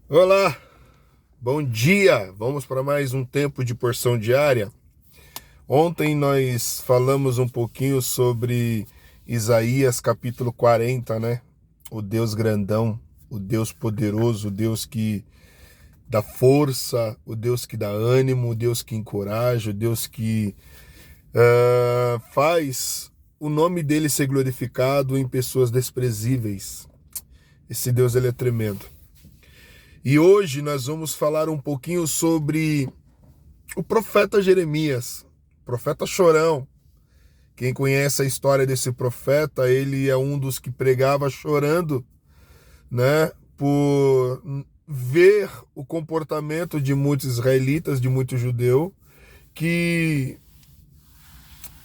Olá, bom dia! Vamos para mais um tempo de porção diária. Ontem nós falamos um pouquinho sobre Isaías capítulo 40, né? O Deus grandão, o Deus poderoso, o Deus que dá força, o Deus que dá ânimo, o Deus que encoraja, o Deus que faz o nome dele ser glorificado em pessoas desprezíveis. Esse Deus, ele é tremendo. E hoje nós vamos falar um pouquinho sobre o profeta Jeremias, profeta chorão. Quem conhece a história desse profeta, ele é um dos que pregava chorando, né, por ver o comportamento de muitos israelitas, de muitos judeus, que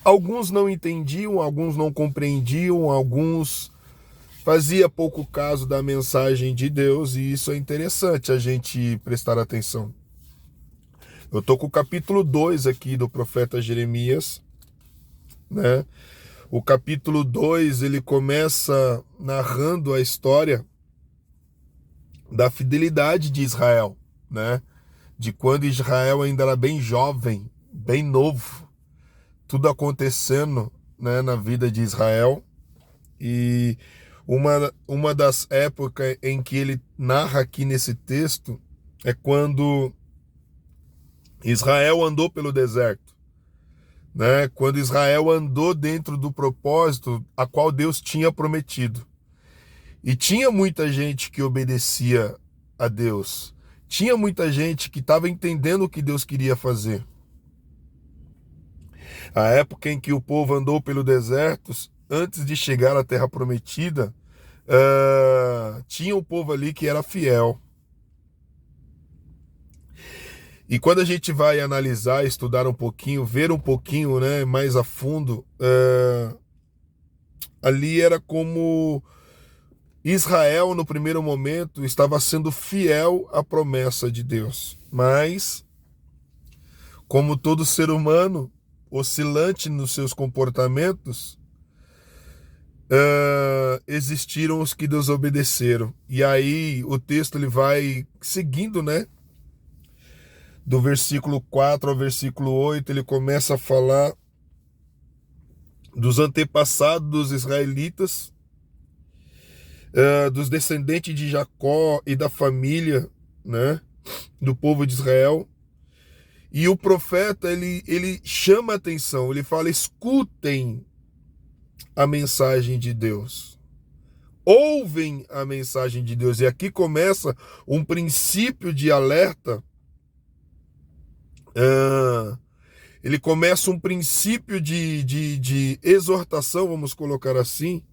alguns não entendiam, alguns não compreendiam, alguns fazia pouco caso da mensagem de Deus, e isso é interessante a gente prestar atenção. Eu tô com o capítulo 2 aqui do profeta Jeremias, né? O capítulo 2 ele começa narrando a história da fidelidade de Israel, né? De quando Israel ainda era bem jovem, bem novo, tudo acontecendo, né, na vida de Israel. E uma das épocas em que ele narra aqui nesse texto é quando Israel andou pelo deserto, né? Quando Israel andou dentro do propósito a qual Deus tinha prometido. E tinha muita gente que obedecia a Deus. Tinha muita gente que estava entendendo o que Deus queria fazer. A época em que o povo andou pelo deserto, antes de chegar à Terra Prometida, tinha um povo ali que era fiel. E quando a gente vai analisar, estudar um pouquinho, ver um pouquinho, né, mais a fundo, ali era como Israel, no primeiro momento, estava sendo fiel à promessa de Deus. Mas, como todo ser humano, oscilante nos seus comportamentos, existiram os que desobedeceram. E aí o texto ele vai seguindo, né? Do versículo 4 ao versículo 8, ele começa a falar dos antepassados dos israelitas, dos descendentes de Jacó e da família, né, do povo de Israel. E o profeta, ele chama a atenção, ele fala: escutem a mensagem de Deus. Ouvem a mensagem de Deus. E aqui começa um princípio de alerta. Ele começa um princípio de exortação, vamos colocar assim,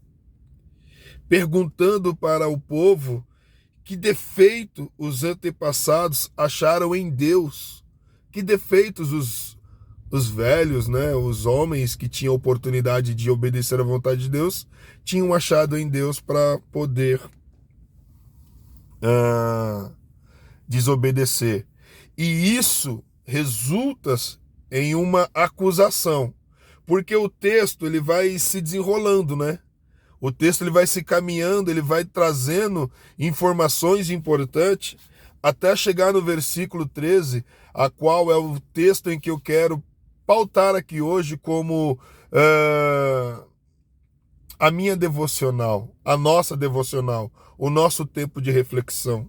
perguntando para o povo que defeito os antepassados acharam em Deus. Que defeitos os velhos, né, os homens que tinham oportunidade de obedecer à vontade de Deus, tinham achado em Deus para poder ah, desobedecer. E isso resulta em uma acusação, porque o texto ele vai se desenrolando, né? O texto ele vai se caminhando, ele vai trazendo informações importantes até chegar no versículo 13, a qual é o texto em que eu quero pautar aqui hoje como a minha devocional, a nossa devocional, o nosso tempo de reflexão.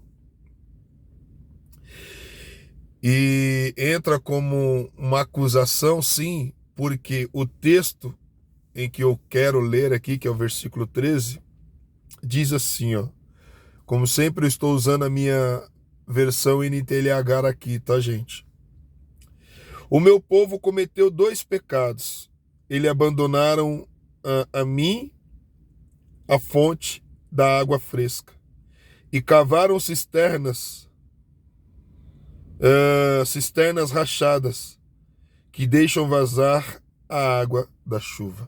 E entra como uma acusação, sim, porque o texto em que eu quero ler aqui, que é o versículo 13, diz assim, ó. Como sempre, eu estou usando a minha versão NTLH aqui, tá, gente? O meu povo cometeu dois pecados. Eles abandonaram a mim, a fonte da água fresca, e cavaram cisternas rachadas, que deixam vazar a água da chuva.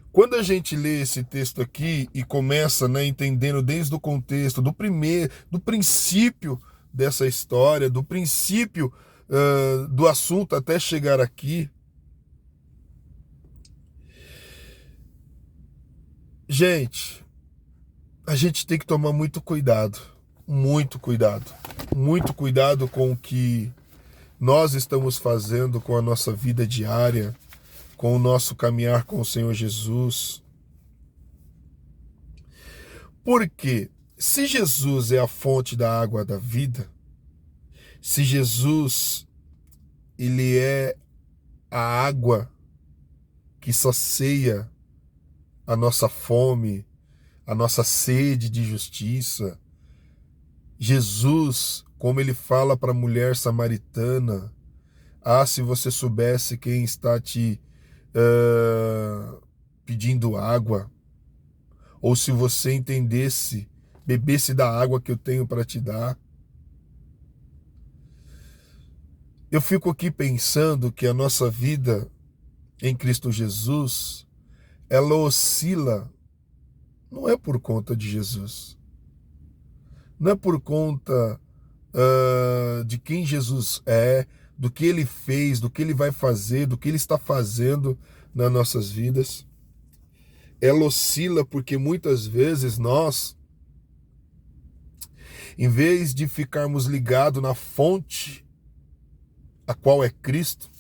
Quando a gente lê esse texto aqui e começa, né, entendendo desde o contexto, do princípio dessa história, do princípio do assunto até chegar aqui, gente, a gente tem que tomar muito cuidado com o que nós estamos fazendo com a nossa vida diária, com o nosso caminhar com o Senhor Jesus. Porque se Jesus é a fonte da água da vida, se Jesus ele é a água que sacia a nossa fome, a nossa sede de justiça, Jesus, como ele fala para a mulher samaritana, se você soubesse quem está te pedindo água, ou se você entendesse, bebesse da água que eu tenho para te dar. Eu fico aqui pensando que a nossa vida em Cristo Jesus, ela oscila, não é por conta de Jesus, não é por conta de quem Jesus é, do que ele fez, do que ele vai fazer, do que ele está fazendo nas nossas vidas. Ela oscila porque muitas vezes nós, em vez de ficarmos ligados na fonte, a qual é Cristo,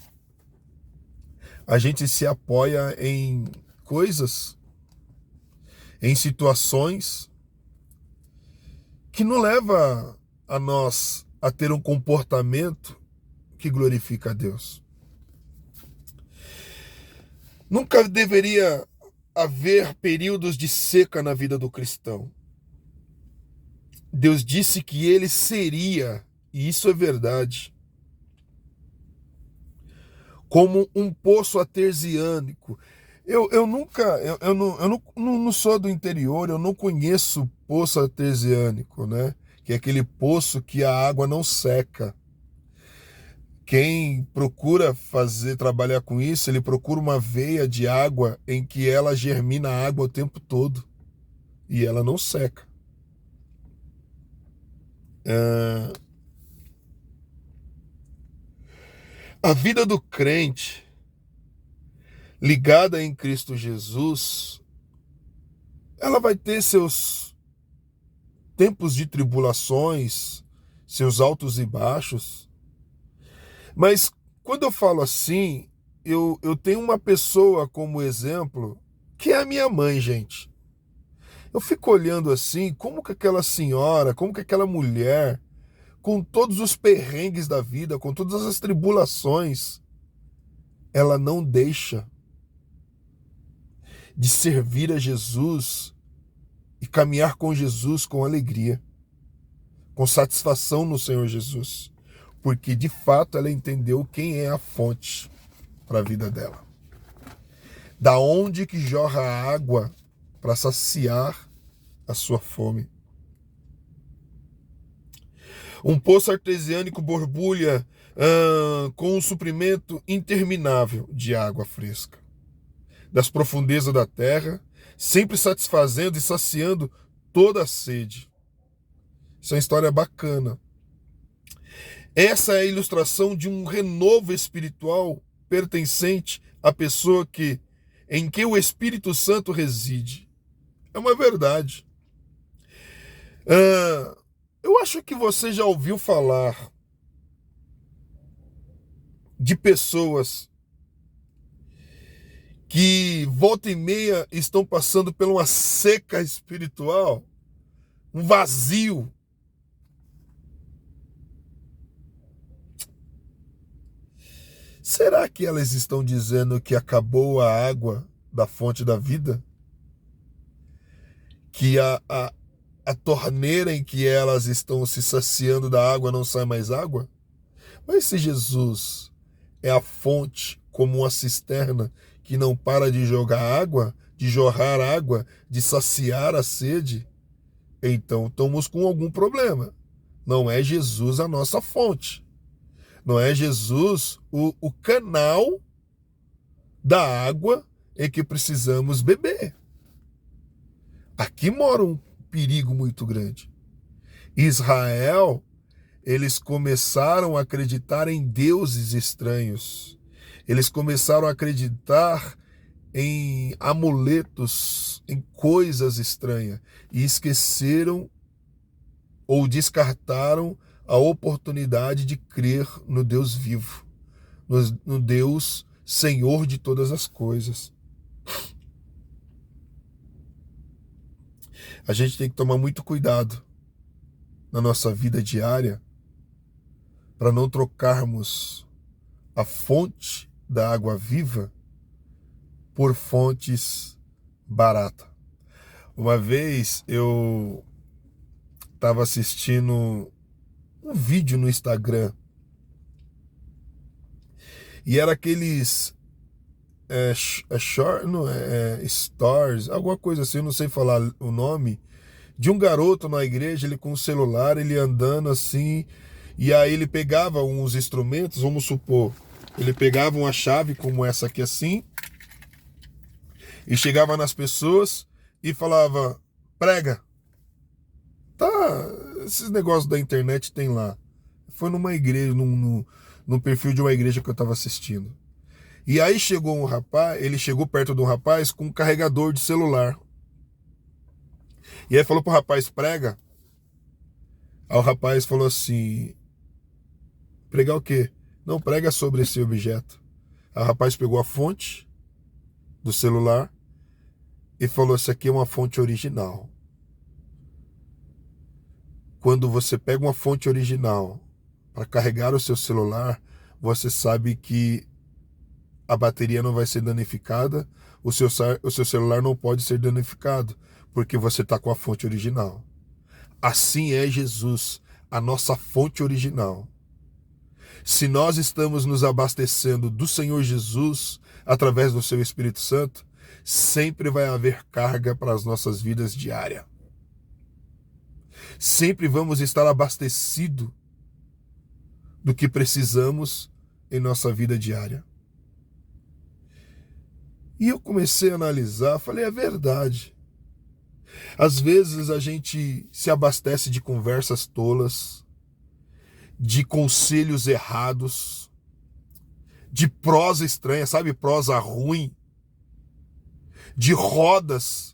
a gente se apoia em coisas, em situações que não leva a nós a ter um comportamento que glorifica a Deus. Nunca deveria haver períodos de seca na vida do cristão. Deus disse que ele seria, e isso é verdade, como um poço artesiânico. Eu não sou do interior, eu não conheço poço artesiânico, né? Que é aquele poço que a água não seca. Quem procura trabalhar com isso, ele procura uma veia de água em que ela germina a água o tempo todo e ela não seca. A vida do crente ligada em Cristo Jesus, ela vai ter seus tempos de tribulações, seus altos e baixos. Mas quando eu falo assim, eu tenho uma pessoa como exemplo, que é a minha mãe, gente. Eu fico olhando assim, como que aquela senhora, como que aquela mulher, com todos os perrengues da vida, com todas as tribulações, ela não deixa de servir a Jesus e caminhar com Jesus com alegria, com satisfação no Senhor Jesus, porque de fato ela entendeu quem é a fonte para a vida dela. Da onde que jorra a água para saciar a sua fome. Um poço artesiânico borbulha com um suprimento interminável de água fresca, das profundezas da terra, sempre satisfazendo e saciando toda a sede. Isso é uma história bacana. Essa é a ilustração de um renovo espiritual pertencente à pessoa em que o Espírito Santo reside. É uma verdade. Eu acho que você já ouviu falar de pessoas que volta e meia estão passando por uma seca espiritual, um vazio. Será que elas estão dizendo que acabou a água da fonte da vida? Que a torneira em que elas estão se saciando da água não sai mais água? Mas se Jesus é a fonte como uma cisterna que não para de jogar água, de jorrar água, de saciar a sede, então estamos com algum problema. Não é Jesus a nossa fonte. Não é Jesus o canal da água em que precisamos beber. Aqui mora um perigo muito grande. Israel, eles começaram a acreditar em deuses estranhos. Eles começaram a acreditar em amuletos, em coisas estranhas, e esqueceram ou descartaram a oportunidade de crer no Deus vivo, no Deus Senhor de todas as coisas. A gente tem que tomar muito cuidado na nossa vida diária para não trocarmos a fonte da água viva por fontes baratas. Uma vez eu estava assistindo um vídeo no Instagram e era aqueles stars, alguma coisa assim, eu não sei falar o nome, de um garoto na igreja, ele com o celular, ele andando assim, e aí ele pegava uns instrumentos, vamos supor, ele pegava uma chave como essa aqui assim, e chegava nas pessoas e falava, prega. Tá, esses negócios da internet tem lá. Foi numa igreja, no perfil de uma igreja que eu estava assistindo. E aí chegou um rapaz, ele chegou perto de um rapaz com um carregador de celular. E aí falou pro rapaz, prega. Aí o rapaz falou assim, pregar o quê? Não, prega sobre esse objeto. Aí o rapaz pegou a fonte do celular e falou, essa aqui é uma fonte original. Quando você pega uma fonte original para carregar o seu celular, você sabe que a bateria não vai ser danificada, o seu celular não pode ser danificado, porque você está com a fonte original. Assim é Jesus, a nossa fonte original. Se nós estamos nos abastecendo do Senhor Jesus através do seu Espírito Santo, sempre vai haver carga para as nossas vidas diárias. Sempre vamos estar abastecidos do que precisamos em nossa vida diária. E eu comecei a analisar, falei, é verdade. Às vezes a gente se abastece de conversas tolas, de conselhos errados, de prosa estranha, sabe, prosa ruim, de rodas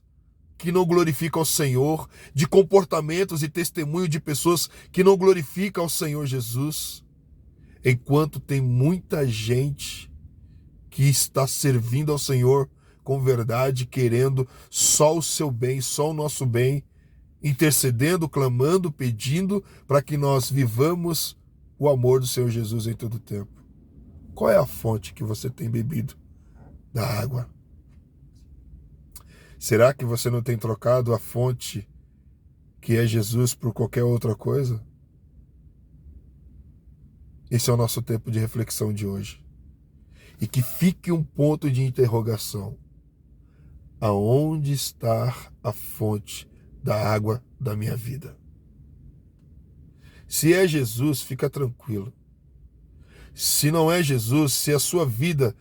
que não glorificam ao Senhor, de comportamentos e testemunho de pessoas que não glorificam ao Senhor Jesus, enquanto tem muita gente que está servindo ao Senhor com verdade, querendo só o seu bem, só o nosso bem, intercedendo, clamando, pedindo para que nós vivamos o amor do Senhor Jesus em todo o tempo. Qual é a fonte que você tem bebido da água? Será que você não tem trocado a fonte que é Jesus por qualquer outra coisa? Esse é o nosso tempo de reflexão de hoje. E que fique um ponto de interrogação. Aonde está a fonte da água da minha vida? Se é Jesus, fica tranquilo. Se não é Jesus, se a sua vida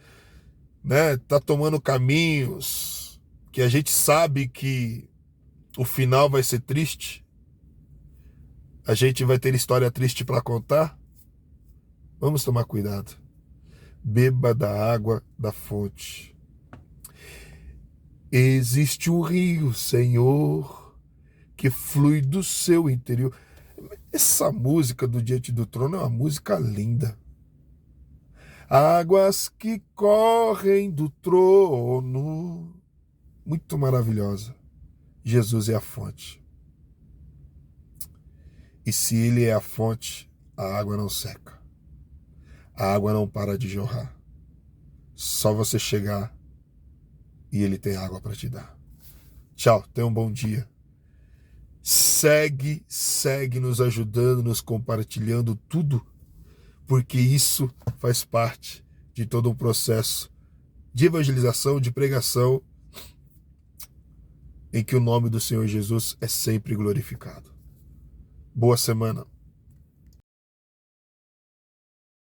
tá tomando caminhos que a gente sabe que o final vai ser triste, a gente vai ter história triste para contar, vamos tomar cuidado. Beba da água da fonte. Existe um rio, Senhor, que flui do seu interior. Essa música do Diante do Trono é uma música linda. Águas que correm do trono. Muito maravilhosa. Jesus é a fonte. E se ele é a fonte, a água não seca. A água não para de jorrar. Só você chegar e ele tem água para te dar. Tchau, tenha um bom dia. Segue nos ajudando, nos compartilhando tudo, porque isso faz parte de todo um processo de evangelização, de pregação, em que o nome do Senhor Jesus é sempre glorificado. Boa semana.